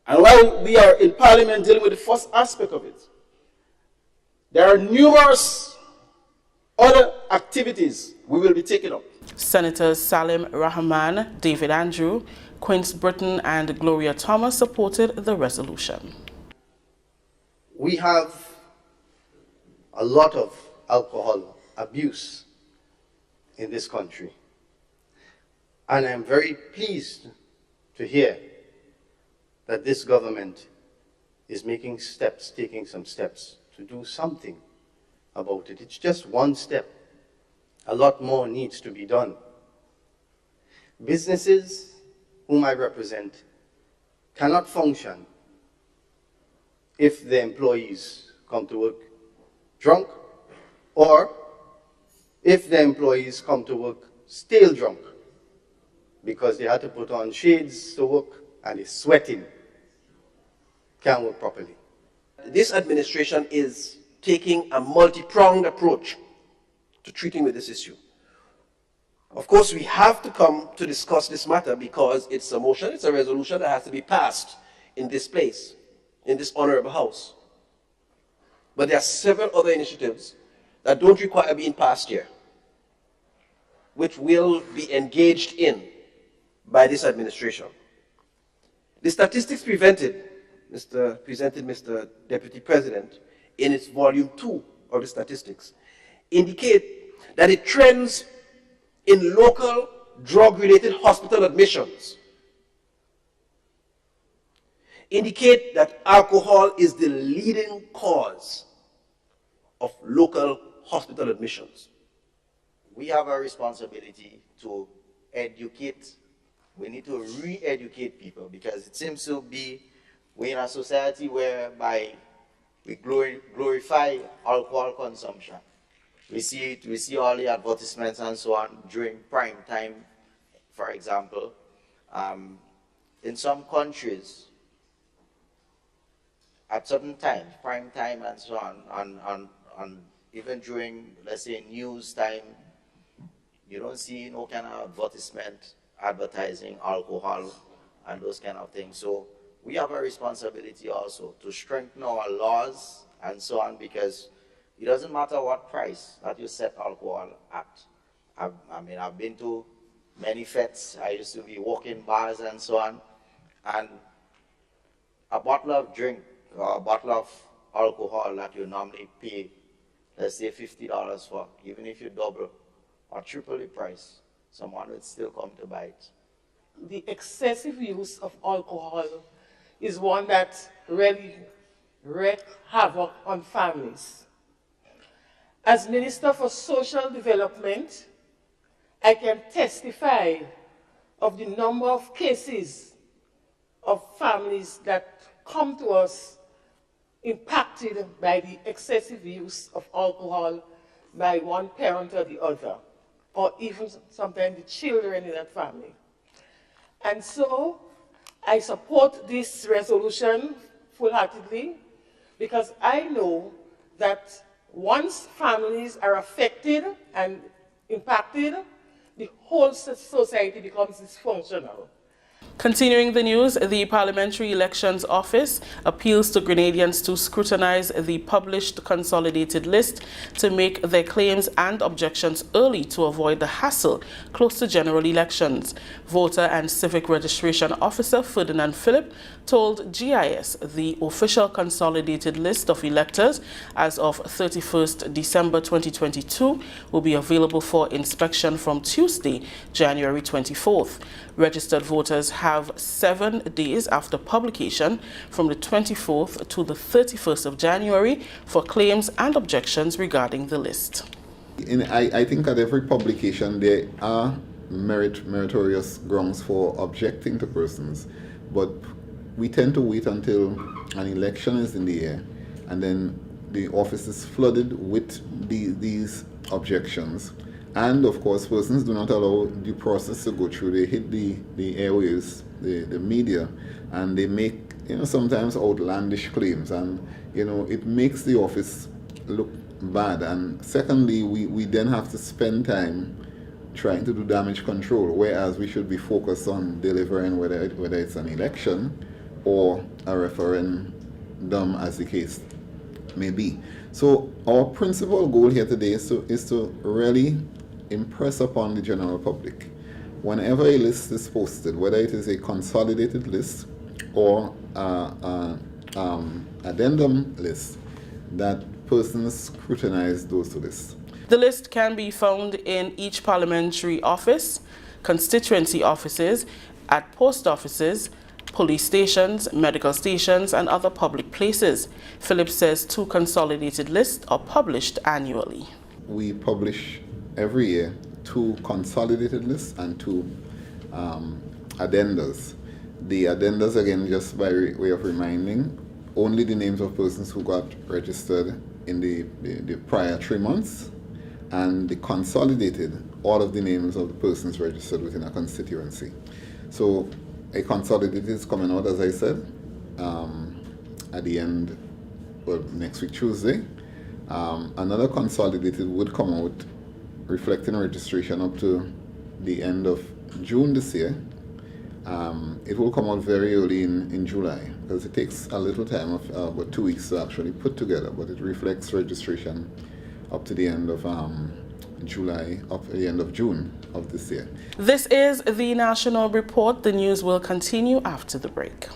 And while we are in Parliament dealing with the first aspect of it, there are numerous other activities we will be taking up. Senators Salim Rahman, David Andrew, Quince Britton, and Gloria Thomas supported the resolution. We have a lot of alcohol abuse in this country. And I'm very pleased to hear that this government is taking some steps to do something about it. It's just one step. A lot more needs to be done. Businesses whom I represent cannot function if the employees come to work drunk, or if the employees come to work still drunk because they had to put on shades to work and it's sweating. Can't work properly. This administration is taking a multi-pronged approach to treating with this issue. Of course, we have to come to discuss this matter because it's a motion, it's a resolution that has to be passed in this place, in this honorable House. But there are several other initiatives that don't require being passed here, which will be engaged in by this administration. The statistics presented, Mr. Deputy President, in its volume 2 of the statistics, indicate that the trends in local drug-related hospital admissions indicate that alcohol is the leading cause of local hospital admissions. We have a responsibility to educate. We need to re-educate people, because it seems to be we're in a society whereby we glorify alcohol consumption. We see all the advertisements and so on during prime time, for example. In some countries, at certain times, prime time and so on, even during, let's say, news time, you don't see no kind of advertisement advertising alcohol and those kind of things. So we have a responsibility also to strengthen our laws and so on, because it doesn't matter what price that you set alcohol at. I've been to many fetes. I used to be walking bars and so on, and a bottle of drink or a bottle of alcohol that you normally pay, let's say $50 for, even if you double or triple the price, someone would still come to buy it. The excessive use of alcohol is one that really wreaks havoc on families. As Minister for Social Development, I can testify of the number of cases of families that come to us impacted by the excessive use of alcohol by one parent or the other, or even sometimes the children in that family. And so I support this resolution full-heartedly, because I know that once families are affected and impacted, the whole society becomes dysfunctional. Continuing the news, the Parliamentary Elections Office appeals to Grenadians to scrutinize the published consolidated list to make their claims and objections early to avoid the hassle close to general elections. Voter and Civic Registration Officer Ferdinand Phillip told GIS the official consolidated list of electors as of 31st December 2022 will be available for inspection from Tuesday, January 24th. Registered voters have 7 days after publication from the 24th to the 31st of January for claims and objections regarding the list. I think at every publication there are meritorious grounds for objecting to persons, but we tend to wait until an election is in the air, and then the office is flooded with these objections. And of course, persons do not allow due process to go through. They hit the airwaves, the media, and they make, sometimes outlandish claims, and it makes the office look bad. And secondly, we then have to spend time trying to do damage control, whereas we should be focused on delivering whether it's an election or a referendum, as the case may be. So our principal goal here today is to really impress upon the general public, whenever a list is posted, whether it is a consolidated list or addendum list, that persons scrutinize those lists. The list can be found in each parliamentary office, constituency offices, at post offices, police stations, medical stations, and other public places. Philip says 2 consolidated lists are published annually. We publish every year 2 consolidated lists and 2 addendas. The addendas, again, just by way of reminding, only the names of persons who got registered in the prior 3 months, and the consolidated, all of the names of the persons registered within a constituency. So a consolidated is coming out, as I said, at the end, well, next week, Tuesday. Another consolidated would come out reflecting registration up to the end of June this year. It will come out very early in July, because it takes a little time of about 2 weeks to actually put together, but it reflects registration up to the end of July, up to the end of June of this year. This is the National Report. The news will continue after the break.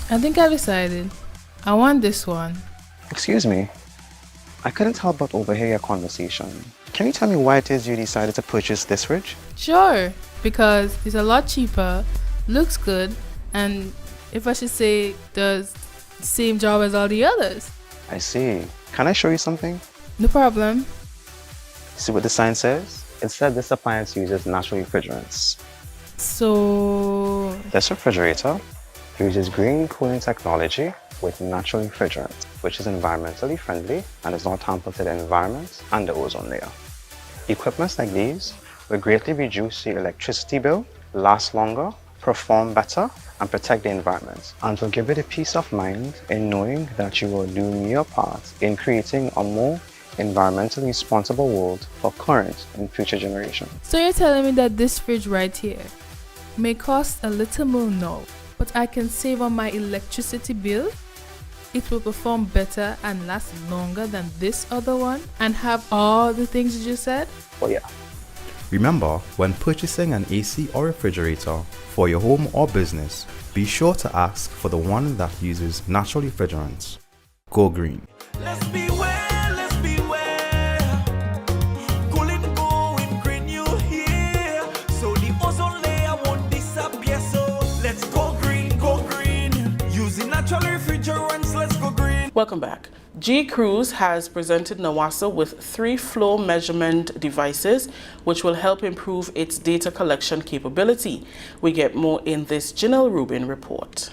I think I've decided. I want this one. Excuse me. I couldn't help but overhear your conversation. Can you tell me why it is you decided to purchase this fridge? Sure, because it's a lot cheaper, looks good, and if I should say, does the same job as all the others. I see. Can I show you something? No problem. See what the sign says? It said this appliance uses natural refrigerants. So... This refrigerator uses green cooling technology with natural refrigerant, which is environmentally friendly and does not hamper to the environment and the ozone layer. Equipments like these will greatly reduce your electricity bill, last longer, perform better, and protect the environment, and will give you the peace of mind in knowing that you are doing your part in creating a more environmentally responsible world for current and future generations. So you're telling me that this fridge right here may cost a little more now, but I can save on my electricity bill? It will perform better and last longer than this other one and have all the things you just said? Oh yeah. Remember, when purchasing an AC or refrigerator for your home or business, be sure to ask for the one that uses natural refrigerants. Go green. Let's beware, let's beware. Cooling, going green, you hear? So the ozone layer won't disappear. So let's go green, using natural refrigerants. Let's go green. Welcome back. G-Cruise has presented NAWASA with 3 flow measurement devices which will help improve its data collection capability. We get more in this Janelle Rubin report.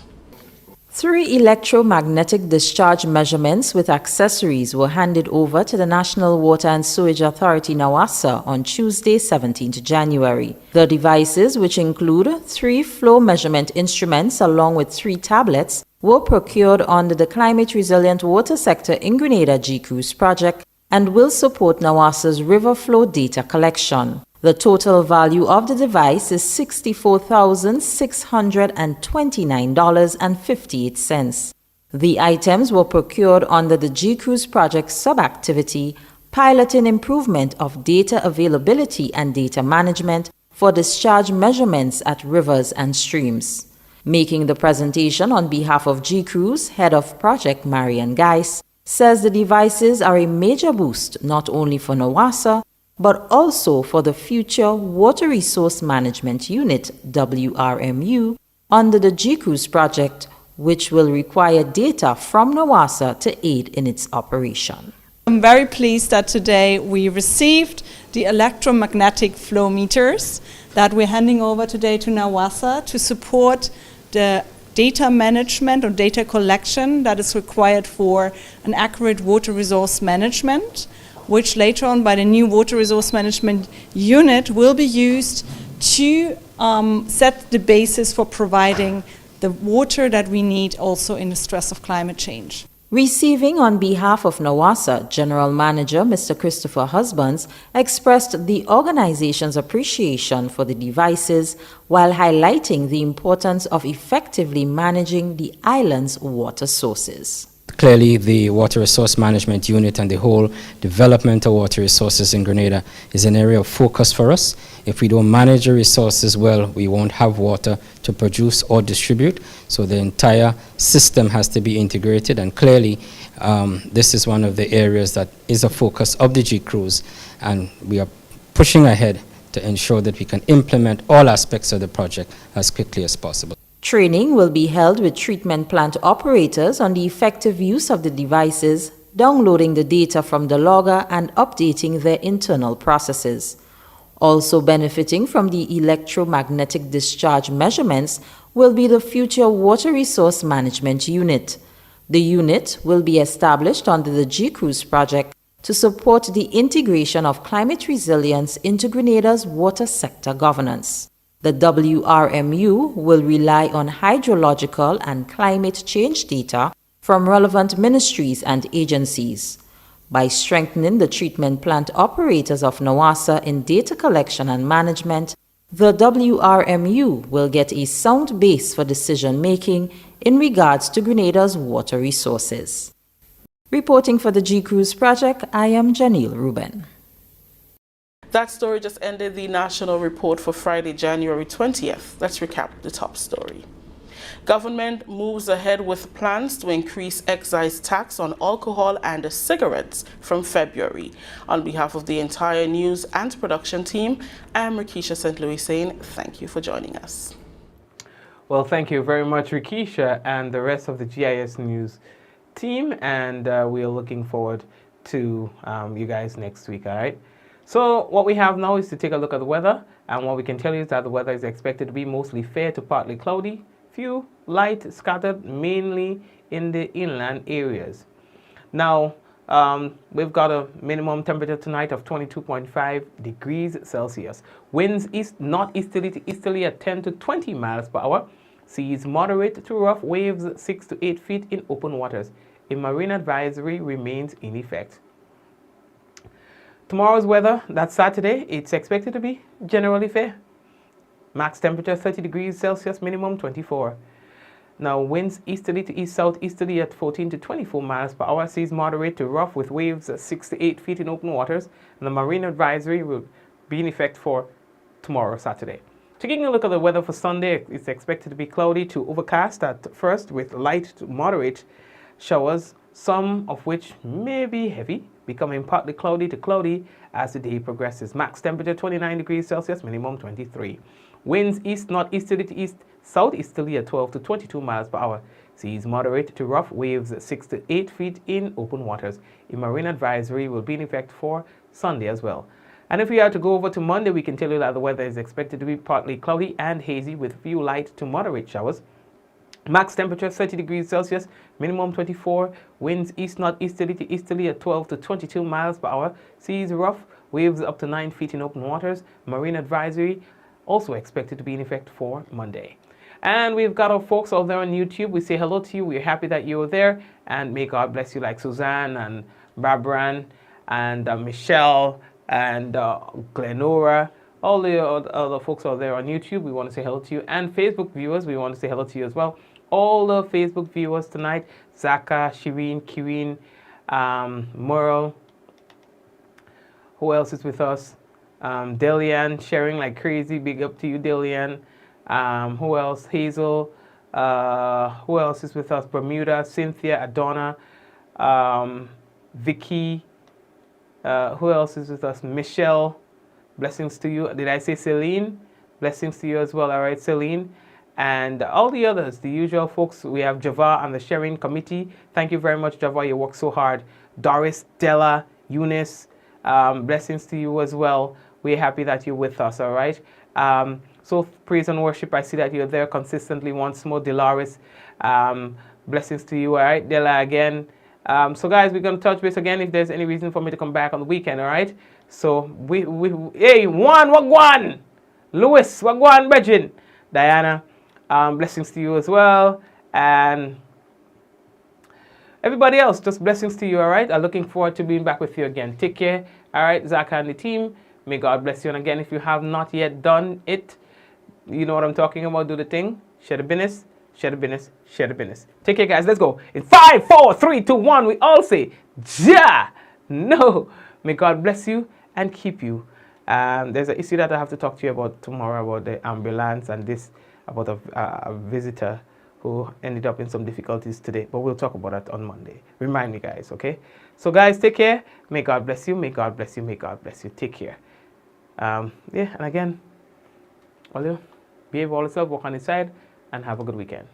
3 electromagnetic discharge measurements with accessories were handed over to the National Water and Sewage Authority NAWASA on Tuesday, 17th January. The devices, which include 3 flow measurement instruments along with 3 tablets, were procured under the Climate Resilient Water Sector in Grenada G-Cruise project and will support NAWASA's river flow data collection. The total value of the device is $64,629.58. The items were procured under the G-Cruise project sub-activity piloting improvement of data availability and data management for discharge measurements at rivers and streams. Making the presentation on behalf of G-Cruise, head of project Marian Geis, says the devices are a major boost not only for NAWASA, but also for the future Water Resource Management Unit, WRMU, under the G-Cruise project, which will require data from NAWASA to aid in its operation. I'm very pleased that today we received the electromagnetic flow meters that we're handing over today to NAWASA to support the data management or data collection that is required for an accurate water resource management, which later on by the new Water Resource Management Unit will be used to set the basis for providing the water that we need also in the stress of climate change. Receiving on behalf of NAWASA, General Manager Mr. Christopher Husbands expressed the organization's appreciation for the devices while highlighting the importance of effectively managing the island's water sources. Clearly, the Water Resource Management Unit and the whole development of water resources in Grenada is an area of focus for us. If we don't manage the resources well, we won't have water to produce or distribute. So the entire system has to be integrated, and clearly this is one of the areas that is a focus of the G-Cruise, and we are pushing ahead to ensure that we can implement all aspects of the project as quickly as possible. Training will be held with treatment plant operators on the effective use of the devices, downloading the data from the logger and updating their internal processes. Also benefiting from the electromagnetic discharge measurements will be the future Water Resource Management Unit. The unit will be established under the G-Cruise project to support the integration of climate resilience into Grenada's water sector governance. The WRMU will rely on hydrological and climate change data from relevant ministries and agencies. By strengthening the treatment plant operators of NAWASA in data collection and management, The WRMU will get a sound base for decision making in regards to Grenada's water resources. Reporting for the G-Cruise Project, I am Janelle Ruben. That story just ended the national report for Friday, January 20th. Let's recap the top story. Government moves ahead with plans to increase excise tax on alcohol and cigarettes from February. On behalf of the entire news and production team, I'm Rikisha St. Louis saying thank you for joining us. Well, thank you very much, Rikisha, and the rest of the GIS News team, and we are looking forward to you guys next week, all right? So what we have now is to take a look at the weather, and what we can tell you is that the weather is expected to be mostly fair to partly cloudy, few light scattered mainly in the inland areas. Now, we've got a minimum temperature tonight of 22.5 degrees Celsius. Winds northeasterly to easterly at 10 to 20 miles per hour. Seas moderate to rough, waves 6 to 8 feet in open waters. A marine advisory remains in effect. Tomorrow's weather, that's Saturday, it's expected to be generally fair. Max temperature 30 degrees Celsius, minimum 24. Now winds easterly to east-southeasterly at 14 to 24 miles per hour. Seas moderate to rough with waves 6 to 8 feet in open waters. And the marine advisory will be in effect for tomorrow, Saturday. Taking a look at the weather for Sunday, it's expected to be cloudy to overcast at first with light to moderate showers, some of which may be heavy, becoming partly cloudy to cloudy as the day progresses. Max temperature 29 degrees Celsius, minimum 23. Winds east-northeasterly to east-southeasterly at 12 to 22 miles per hour. Seas moderate to rough, waves 6 to 8 feet in open waters. A marine advisory will be in effect for Sunday as well. And if we are to go over to Monday, we can tell you that the weather is expected to be partly cloudy and hazy with few light to moderate showers. Max temperature 30 degrees Celsius, minimum 24. Winds east-northeasterly to easterly at 12 to 22 miles per hour. Seas rough, waves up to 9 feet in open waters. Marine advisory also expected to be in effect for Monday. And we've got our folks out there on YouTube. We say hello to you. We're happy that you're there. And may God bless you, like Suzanne and Barbara and Michelle and Glenora. All the other folks out there on YouTube, we want to say hello to you. And Facebook viewers, we want to say hello to you as well. All the Facebook viewers tonight, Zaka, Shireen, Kirin, Merle. Who else is with us? Delian, sharing like crazy. Big up to you, Delian. Who else? Hazel. Who else is with us? Bermuda, Cynthia, Adonna, Vicky. Who else is with us? Michelle. Blessings to you. Did I say Celine? Blessings to you as well. All right, Celine. And all the others, the usual folks. We have Java and the sharing committee. Thank you very much, Java. You work so hard. Doris, Della, Eunice. Blessings to you as well. We're happy that you're with us, all right? So praise and worship, I see that you're there consistently once more. Dolores, blessings to you, all right? Della again. So guys, we're going to touch base again if there's any reason for me to come back on the weekend, all right? So, hey, Juan, wagwan! Louis, wagwan, Bridget. Diana, blessings to you as well. And everybody else, just blessings to you, all right? I'm looking forward to being back with you again. Take care, all right? Zaka and the team, may God bless you. And again, if you have not yet done it, you know what I'm talking about, do the thing. Share the business, share the business, share the business. Take care, guys. Let's go. In 5, 4, 3, 2, 1, we all say, Ja! No. May God bless you and keep you. There's an issue that I have to talk to you about tomorrow about the ambulance and this, about a visitor who ended up in some difficulties today. But we'll talk about that on Monday. Remind me, guys, okay? So, guys, take care. May God bless you. May God bless you. May God bless you. Take care. Yeah, and again, behave all yourself, work on the side, and have a good weekend.